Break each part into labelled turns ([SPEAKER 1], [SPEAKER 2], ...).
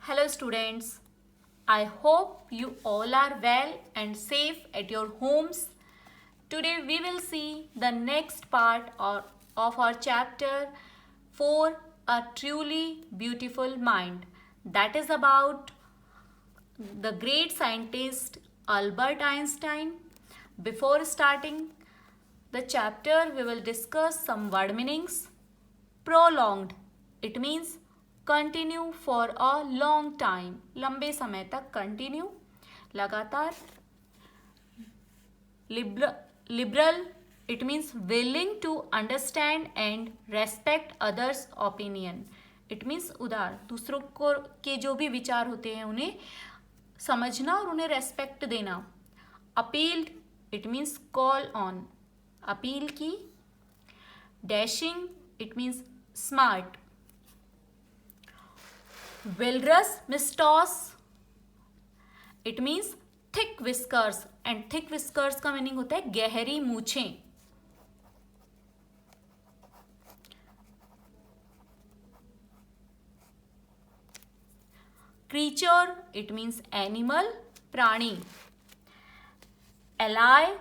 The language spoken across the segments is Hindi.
[SPEAKER 1] Hello students, I hope you all are well and safe at your homes. Today we will see the next part of our chapter 4, A Truly Beautiful Mind. That is about the great scientist Albert Einstein. Before starting the chapter, we will discuss some word meanings. Prolonged, it means continue for a long time, लंबे समय तक continue, लगातार. Liberal, it means willing to understand and respect others' opinion. It means उदार, दूसरों को के जो भी विचार होते हैं उन्हें समझना और उन्हें रेस्पेक्ट देना. Appealed, it means call on, appeal की. Dashing, it means smart. Walrus moustaches, it means thick whiskers, and thick whiskers का मीनिंग होता है गहरी मूछें. क्रीचर, इट मीन्स एनिमल, प्राणी. Ally,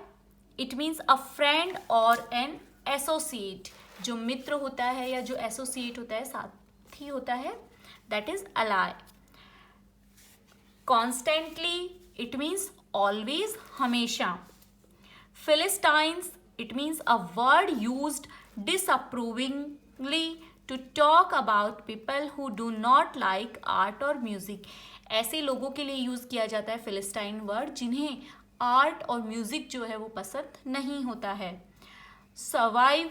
[SPEAKER 1] it means a friend और एन एसोसिएट, जो मित्र होता है या जो एसोसिएट होता है, साथी होता है, that is ally. Constantly, it means always, हमेशा. Philistines, it means a word used disapprovingly to talk about people who do not like art और म्यूजिक. ऐसे लोगों के लिए यूज किया जाता है फिलिस्टाइन वर्ड जिन्हें आर्ट और म्यूजिक जो है वो पसंद नहीं होता है. सर्वाइव,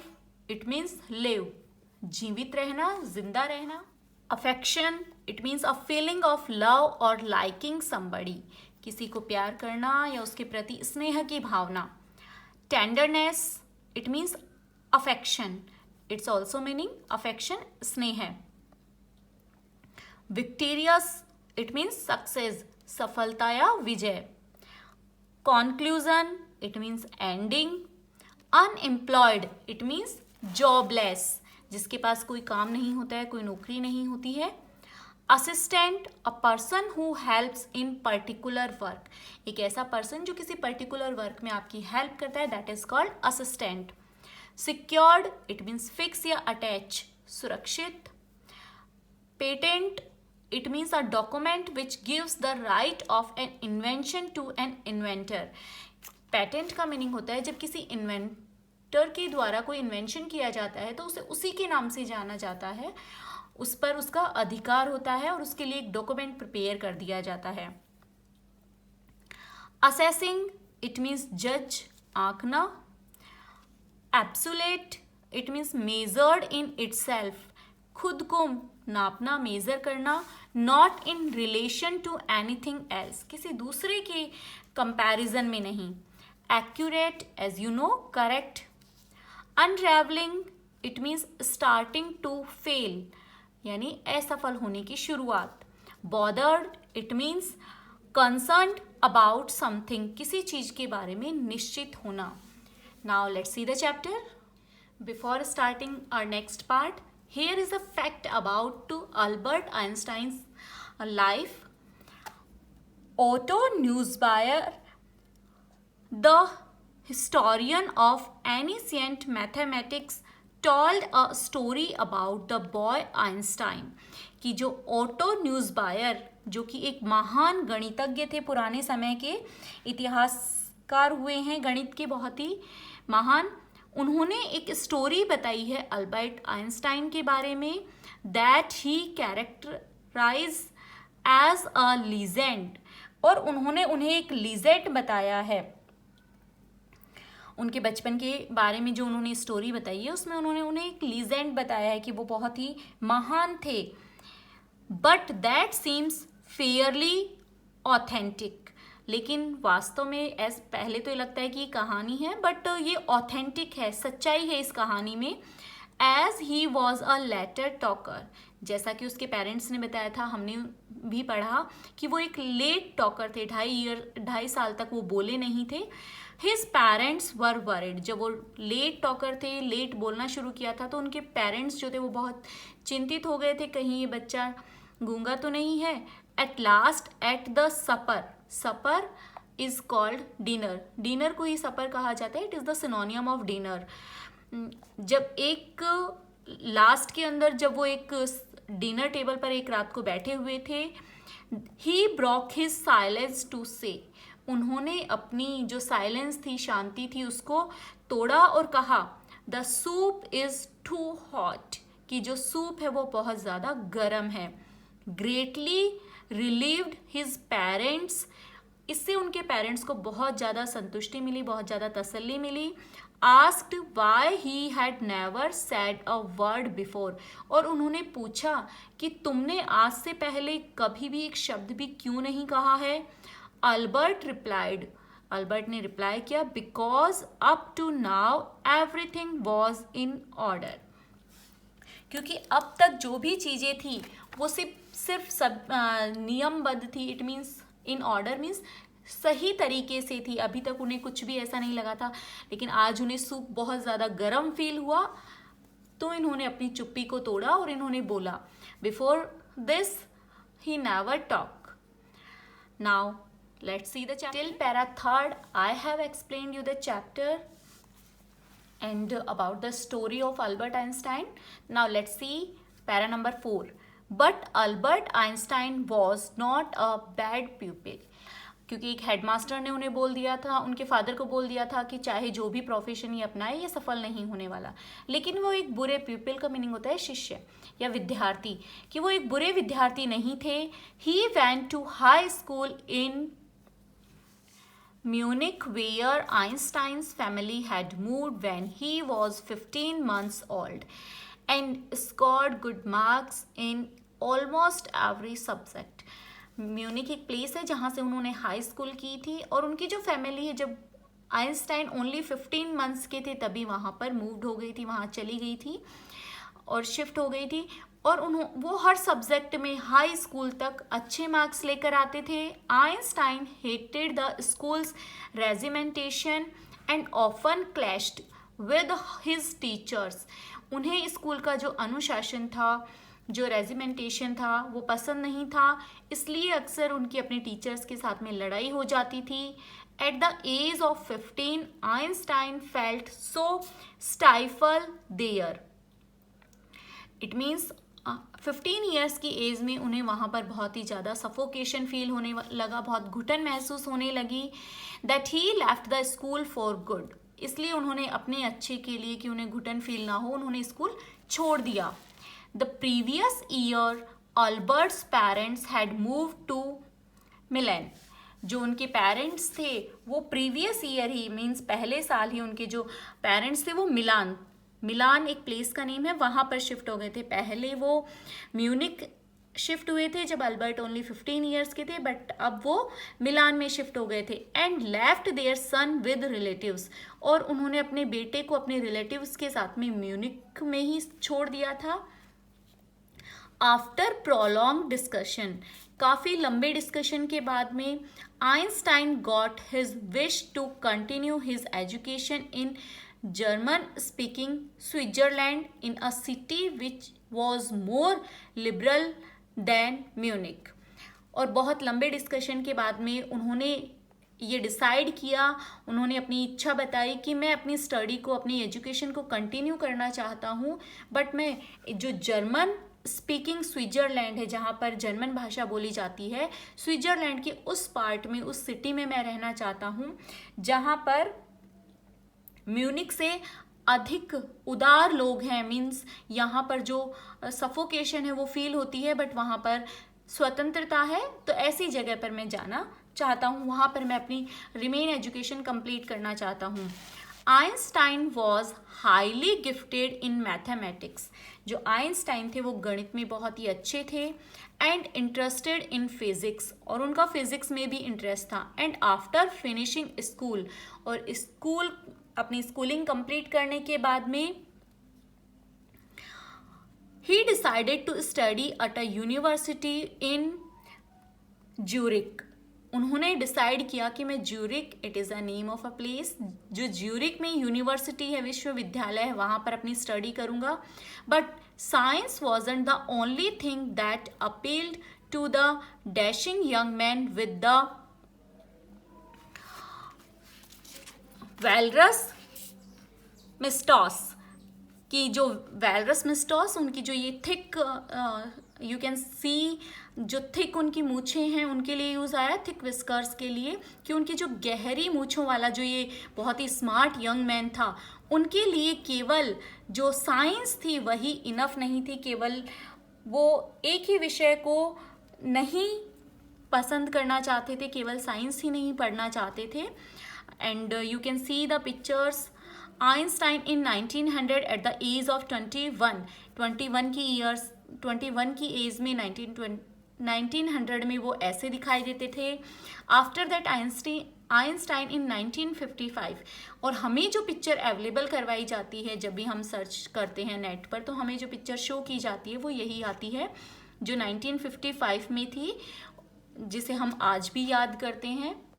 [SPEAKER 1] इट मीन्स लिव, जीवित रहना, जिंदा रहना. Affection, it means a feeling of love और लाइकिंग समबडी, किसी को प्यार करना या उसके प्रति स्नेह की भावना. Tenderness, it means affection, it's also meaning affection, स्नेह. विक्टोरियस, इट मीन्स सक्सेस, सफलता या विजय. Conclusion, it means ending. Unemployed, it means jobless, जिसके पास कोई काम नहीं होता है, कोई नौकरी नहीं होती है. Assistant, a person who helps in particular work, एक ऐसा पर्सन जो किसी पर्टिकुलर वर्क में आपकी हेल्प करता है, that is called assistant. Secured, it means fix या अटैच, सुरक्षित. Patent, it means a document which gives the right of an invention to an inventor. Patent का मीनिंग होता है जब किसी इन्वेंटर के द्वारा कोई इन्वेंशन किया जाता है तो उसे उसी के नाम से जाना जाता है, उस पर उसका अधिकार होता है और उसके लिए एक डॉक्यूमेंट प्रिपेयर कर दिया जाता है. असेसिंग, इट मीन्स जज, आंकना. Absolute, it means measured in itself, खुद को नापना, मेजर करना. Not in relation to anything else, किसी दूसरे के कंपैरिजन में नहीं. Accurate, as you know, correct. Unravelling, it means starting to fail, यानी असफल होने की शुरुआत. Bothered, it means concerned about something, किसी चीज के बारे में निश्चित होना. Now let's see the chapter. Before starting our next part, here is a fact about to Albert Einstein's life. Otto Nussbaum, the historian of ancient mathematics, told a story about the boy Einstein. कि जो ओटो न्यूज़बायर, जो कि एक महान गणितज्ञ थे, पुराने समय के इतिहासकार हुए हैं, गणित के बहुत ही महान, उन्होंने एक स्टोरी बताई है अल्बर्ट आइंस्टाइन के बारे में, that he characterise as a legend, और उन्होंने उन्हें एक लीजेंड बताया है. उनके बचपन के बारे में जो उन्होंने स्टोरी बताई है उसमें उन्होंने उन्हें एक लीजेंड बताया है कि वो बहुत ही महान थे. But that seems Fairlie authentic, लेकिन वास्तव में पहले तो ये लगता है कि ये कहानी है, बट ये ऑथेंटिक है, सच्चाई है इस कहानी में. As he was a later talker, जैसा कि उसके पेरेंट्स ने बताया था, हमने भी पढ़ा कि वो एक लेट टॉकर थे, 2.5 साल तक वो बोले नहीं थे. हिज पेरेंट्स वर वरिड, जब वो लेट टॉकर थे, लेट बोलना शुरू किया था, तो उनके पेरेंट्स जो थे वो बहुत चिंतित हो गए थे, कहीं ये बच्चा गूंगा तो नहीं है, at last at the supper, supper is called dinner, dinner को ही सपर कहा जाता है, it is the synonym of dinner. जब एक लास्ट के अंदर जब वो एक डिनर टेबल पर एक रात को बैठे हुए थे, he broke his silence to say, उन्होंने अपनी जो साइलेंस थी, शांति थी, उसको तोड़ा और कहा the soup is too hot, कि जो सूप है वो बहुत ज़्यादा गर्म है। ग्रेटली रिलीव्ड हिज पेरेंट्स, इससे उनके पेरेंट्स को बहुत ज़्यादा संतुष्टि मिली, बहुत ज़्यादा तसल्ली मिली। Asked why he had never said a word before, और उन्होंने पूछा कि तुमने आज से पहले कभी भी एक शब्द भी क्यों नहीं कहा है। अल्बर्ट रिप्लाइड, अल्बर्ट ने रिप्लाई किया, because up to now everything was in order, क्योंकि अब तक जो भी चीज़ें थी वो सिर्फ सब नियमबद्ध थी। It means in order means सही तरीके से थी, अभी तक उन्हें कुछ भी ऐसा नहीं लगा था, लेकिन आज उन्हें सूप बहुत ज़्यादा गर्म फील हुआ, तो इन्होंने अपनी चुप्पी को तोड़ा और इन्होंने बोला, before this he never talk. Now let's see the chapter. Till para third I have explained you the chapter and about the story of Albert Einstein. Now let's see para number 4. But Albert Einstein was not a bad pupil, क्योंकि एक हेडमास्टर ने उन्हें बोल दिया था, उनके फादर को बोल दिया था कि चाहे जो भी प्रोफेशन ये अपनाए ये सफल नहीं होने वाला, लेकिन वो एक बुरे प्यूपिल का मीनिंग होता है शिष्य या विद्यार्थी, कि वो एक बुरे विद्यार्थी नहीं थे। He went to high school in Munich, where Einstein's family had moved when he was 15 months old, and scored good marks in almost every subject. Munich एक प्लेस है जहाँ से उन्होंने हाई स्कूल की थी, और उनकी जो फैमिली है, जब आइंस्टाइन ओनली 15 मंथ्स के थे तभी वहाँ पर मूव्ड हो गई थी, वहाँ चली गई थी और शिफ्ट हो गई थी, और वो हर सब्जेक्ट में हाई स्कूल तक अच्छे मार्क्स लेकर आते थे। Einstein hated the schools regimentation and often clashed with his teachers, उन्हें स्कूल का जो अनुशासन था, जो रेजिमेंटेशन था, वो पसंद नहीं था, इसलिए अक्सर उनकी अपने टीचर्स के साथ में लड़ाई हो जाती थी। At the age of 15 Einstein felt so stifle there, it means 15 years की एज में उन्हें वहाँ पर बहुत ही ज़्यादा सफोकेशन फील होने लगा, बहुत घुटन महसूस होने लगी। That he left the school for good, इसलिए उन्होंने अपने अच्छे के लिए, कि उन्हें घुटन फील ना हो, उन्होंने स्कूल छोड़ दिया। The previous year Albert's parents had move to Milan, जो उनके पेरेंट्स थे वो प्रीवियस ईयर ही मीन्स पहले साल ही उनके जो पेरेंट्स थे वो मिलान एक प्लेस का नेम है, वहाँ पर शिफ्ट हो गए थे। पहले वो म्यूनिक शिफ्ट हुए थे जब अल्बर्ट ओनली 15 ईयर्स के थे, बट अब वो मिलान में शिफ्ट हो गए थे। And left their son with relatives, और उन्होंने अपने बेटे को अपने रिलेटिव्स के साथ में म्यूनिक में ही छोड़ दिया था। आफ्टर प्रोलॉन्ग डिस्कशन, काफ़ी लंबे डिस्कशन के बाद में Einstein got his wish to continue his education in German speaking Switzerland in a city which was more liberal than Munich. और बहुत लंबे डिस्कशन के बाद में उन्होंने ये डिसाइड किया, उन्होंने अपनी इच्छा बताई कि मैं अपनी स्टडी को, अपनी एजुकेशन को कंटिन्यू करना चाहता हूँ, बट मैं जो जर्मन स्पीकिंग स्विट्जरलैंड है, जहाँ पर जर्मन भाषा बोली जाती है, स्विट्जरलैंड के उस पार्ट में, उस सिटी में मैं रहना चाहता हूँ जहाँ पर म्यूनिक से अधिक उदार लोग हैं, मीन्स यहाँ पर जो सफोकेशन है वो फील होती है, बट वहाँ पर स्वतंत्रता है, तो ऐसी जगह पर मैं जाना चाहता हूँ, वहाँ पर मैं अपनी रिमेन एजुकेशन कंप्लीट करना चाहता हूँ। Einstein was highly gifted in mathematics, जो आइंस्टाइन थे वो गणित में बहुत ही अच्छे थे। एंड इंटरेस्टेड इन फिजिक्स, और उनका फिजिक्स में भी इंटरेस्ट था। एंड आफ्टर फिनिशिंग स्कूल, और स्कूल अपनी स्कूलिंग कंप्लीट करने के बाद में he decided to study at a university in Zurich, उन्होंने डिसाइड किया कि मैं Zurich, it is a name of a place, जो ज्यूरिक में यूनिवर्सिटी है, विश्वविद्यालय है, वहाँ पर अपनी स्टडी करूँगा। But science wasn't the only thing that appealed to the dashing young man with the walrus mistos, कि जो वैलरस मिस्टॉस, उनकी जो ये थिक, यू कैन सी, जो थिक उनकी मूछें हैं उनके लिए यूज़ आया, थिक विस्कर्स के लिए, कि उनकी जो गहरी मूछों वाला जो ये बहुत ही स्मार्ट यंग मैन था, उनके लिए केवल जो साइंस थी वही इनफ नहीं थी, केवल वो एक ही विषय को नहीं पसंद करना चाहते थे, केवल साइंस ही नहीं पढ़ना चाहते थे. And you can see the pictures. Einstein in 1900 at the age of 21 की एज में 1900 में वो ऐसे दिखाई देते थे. आफ्टर दैट आइंस्टाइन इन 1955. और हमें जो पिक्चर अवेलेबल करवाई जाती है जब भी हम सर्च करते हैं नेट पर, तो हमें जो पिक्चर शो की जाती है वो यही आती है जो 1955 में थी, जिसे हम आज भी याद करते हैं.